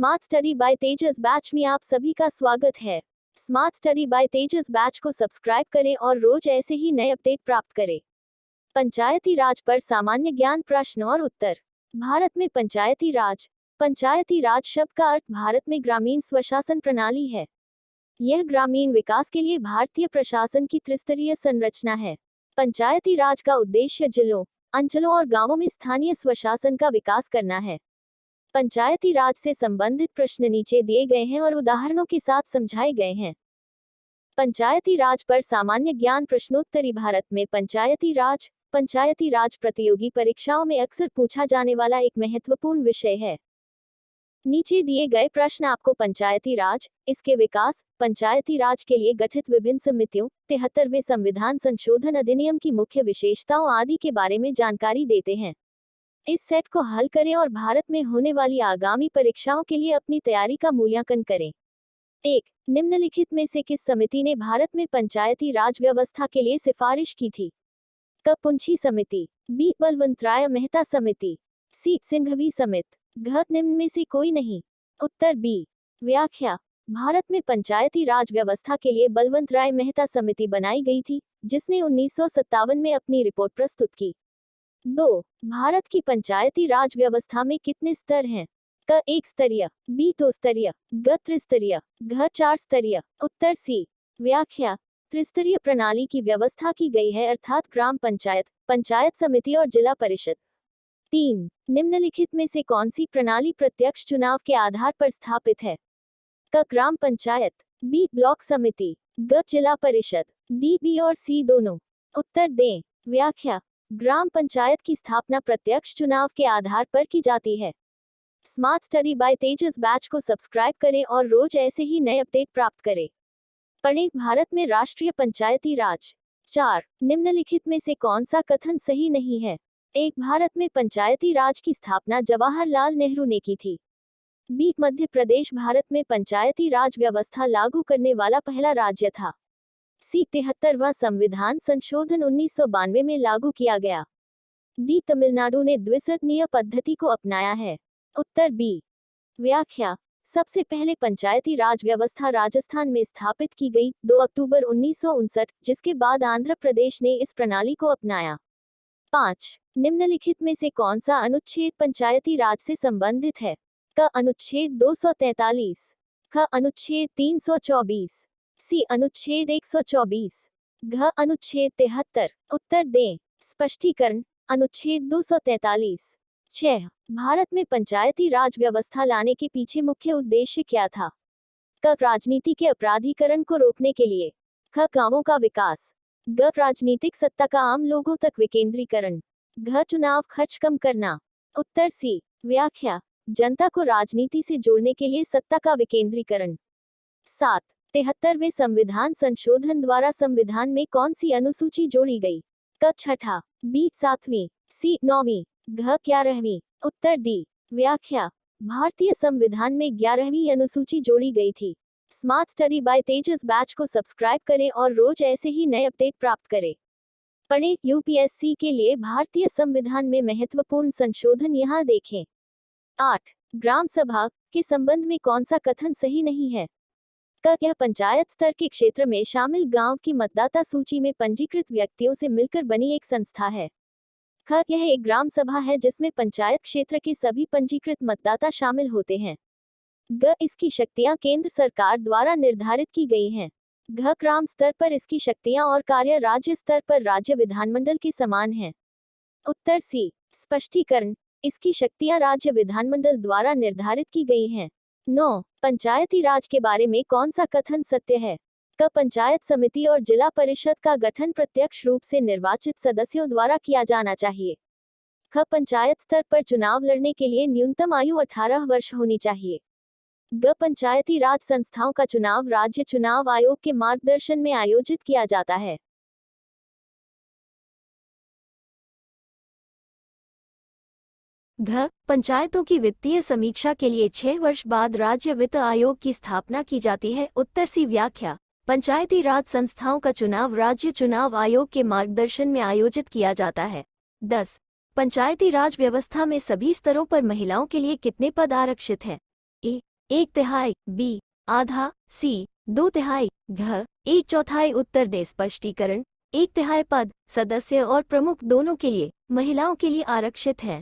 Smart study bye तेजस batch में आप सभी का स्वागत है। स्मार्ट स्टडी बाय तेजस बैच को सब्सक्राइब करें और रोज ऐसे ही नए अपडेट प्राप्त करें। पंचायती राज पर सामान्य ज्ञान प्रश्न और उत्तर। भारत में पंचायती राज शब्द का अर्थ भारत में ग्रामीण स्वशासन प्रणाली है। यह ग्रामीण विकास के लिए भारतीय प्रशासन की त्रिस्तरीय संरचना है। पंचायती राज का उद्देश्य जिलों, अंचलों और गांवों में स्थानीय स्वशासन का विकास करना है। पंचायती राज से संबंधित प्रश्न नीचे दिए गए हैं और उदाहरणों के साथ समझाए गए हैं। पंचायती राज पर सामान्य ज्ञान प्रश्नोत्तरी। भारत में पंचायती राज प्रतियोगी परीक्षाओं में अक्सर पूछा जाने वाला एक महत्वपूर्ण विषय है। नीचे दिए गए प्रश्न आपको पंचायती राज, इसके विकास, पंचायती राज के लिए गठित विभिन्न समितियों, 73वें संविधान संशोधन अधिनियम की मुख्य विशेषताओं आदि के बारे में जानकारी देते हैं। इस सेट को हल करें और भारत में होने वाली आगामी परीक्षाओं के लिए अपनी तैयारी का मूल्यांकन करें। 1. निम्नलिखित में से किस समिति ने भारत में पंचायती राज व्यवस्था के लिए सिफारिश की थी? क. पुंछी समिति, बी. बलवंतराय मेहता समिति, सी. सिंघवी समिति, घ. निम्न में से कोई नहीं। उत्तर बी। व्याख्या। भारत में पंचायती राज व्यवस्था के लिए बलवंतराय मेहता समिति बनाई गई थी, जिसने 1957 में अपनी रिपोर्ट प्रस्तुत की। 2. भारत की पंचायती राज व्यवस्था में कितने स्तर हैं? क. 1 स्तरीय, बी. 2 स्तरीय, ग. त्रिस्तरीय, घ. 4 स्तरीय। उत्तर सी। व्याख्या। त्रिस्तरीय प्रणाली की व्यवस्था की गई है, अर्थात ग्राम पंचायत, पंचायत समिति और जिला परिषद। 3. निम्नलिखित में से कौन सी प्रणाली प्रत्यक्ष चुनाव के आधार पर स्थापित है? क. ग्राम पंचायत, बी. ब्लॉक समिति, ग. जिला परिषद, डी. बी और सी दोनों। उत्तर दें। व्याख्या। ग्राम पंचायत की स्थापना प्रत्यक्ष चुनाव के आधार पर की जाती है। स्मार्ट स्टडी बाय तेजस बैच को सब्सक्राइब करें और रोज ऐसे ही नए अपडेट प्राप्त करें। पढ़ें भारत में राष्ट्रीय पंचायती राज। 4. निम्नलिखित में से कौन सा कथन सही नहीं है? 1. भारत में पंचायती राज की स्थापना जवाहरलाल नेहरू ने की थी। बी. मध्य प्रदेश भारत में पंचायती राज व्यवस्था लागू करने वाला पहला राज्य था। सी. 73वां संविधान संशोधन 1992 में लागू किया गया। डी. तमिलनाडु ने द्विसदनीय पद्धति को अपनाया है। उत्तर बी। व्याख्या। सबसे पहले पंचायती राज व्यवस्था राजस्थान में स्थापित की गई 2 अक्टूबर 1959, जिसके बाद आंध्र प्रदेश ने इस प्रणाली को अपनाया। 5. निम्नलिखित में से कौन सा अनुच्छेद पंचायती राज से संबंधित है? क. अनुच्छेद 243, ख. अनुच्छेद 324, सी. अनुच्छेद 124, घ. अनुच्छेद 73। उत्तर दें। स्पष्टीकरण। अनुच्छेद 243। 6. भारत में पंचायती राज व्यवस्था लाने के पीछे मुख्य उद्देश्य क्या था? क. राजनीति के अपराधीकरण को रोकने के लिए, ख. गांवों का विकास, ग. राजनीतिक सत्ता का आम लोगों तक विकेंद्रीकरण, घ. चुनाव खर्च कम करना। उत्तर सी। व्याख्या। जनता को राजनीति से जोड़ने के लिए सत्ता का विकेंद्रीकरण। 7. 73वें संविधान संशोधन द्वारा संविधान में कौन सी अनुसूची जोड़ी गई? क. 6, बी. 7वीं, सी. 9वीं, घ. 11वीं। उत्तर डी। व्याख्या। भारतीय संविधान में 11वीं अनुसूची जोड़ी गई थी। स्मार्ट स्टडी बाय तेजस बैच को सब्सक्राइब करें और रोज ऐसे ही नए अपडेट प्राप्त करें। पढ़ें यूपीएससी के लिए भारतीय संविधान में महत्वपूर्ण संशोधन यहाँ देखें। 8. ग्राम सभा के संबंध में कौन सा कथन सही नहीं है? क. यह पंचायत स्तर के क्षेत्र में शामिल गांव की मतदाता सूची में पंजीकृत व्यक्तियों से मिलकर बनी एक संस्था है। ख. यह एक ग्राम सभा है जिसमें पंचायत क्षेत्र के सभी पंजीकृत मतदाता शामिल होते हैं। ग. इसकी शक्तियां केंद्र सरकार द्वारा निर्धारित की गई हैं। घ. ग्राम स्तर पर इसकी शक्तियां और कार्य राज्य स्तर पर राज्य विधानमंडल के समान हैं। उत्तर सी। स्पष्टीकरण। इसकी शक्तियां राज्य विधानमंडल द्वारा निर्धारित की गई हैं। 9. पंचायती राज के बारे में कौन सा कथन सत्य है? क. पंचायत समिति और जिला परिषद का गठन प्रत्यक्ष रूप से निर्वाचित सदस्यों द्वारा किया जाना चाहिए। ख. पंचायत स्तर पर चुनाव लड़ने के लिए न्यूनतम आयु 18 वर्ष होनी चाहिए। ग. पंचायती राज संस्थाओं का चुनाव राज्य चुनाव आयोग के मार्गदर्शन में आयोजित किया जाता है। घ. पंचायतों की वित्तीय समीक्षा के लिए 6 वर्ष बाद राज्य वित्त आयोग की स्थापना की जाती है। उत्तर सी। व्याख्या। पंचायती राज संस्थाओं का चुनाव राज्य चुनाव आयोग के मार्गदर्शन में आयोजित किया जाता है। 10. पंचायती राज व्यवस्था में सभी स्तरों पर महिलाओं के लिए कितने पद आरक्षित हैं? ए. एक तिहाई, बी आधा, सी 2/3, घ 1/4 उत्तर दे। स्पष्टीकरण: एक तिहाई पद सदस्य और प्रमुख दोनों के लिए, महिलाओं के लिए आरक्षित है।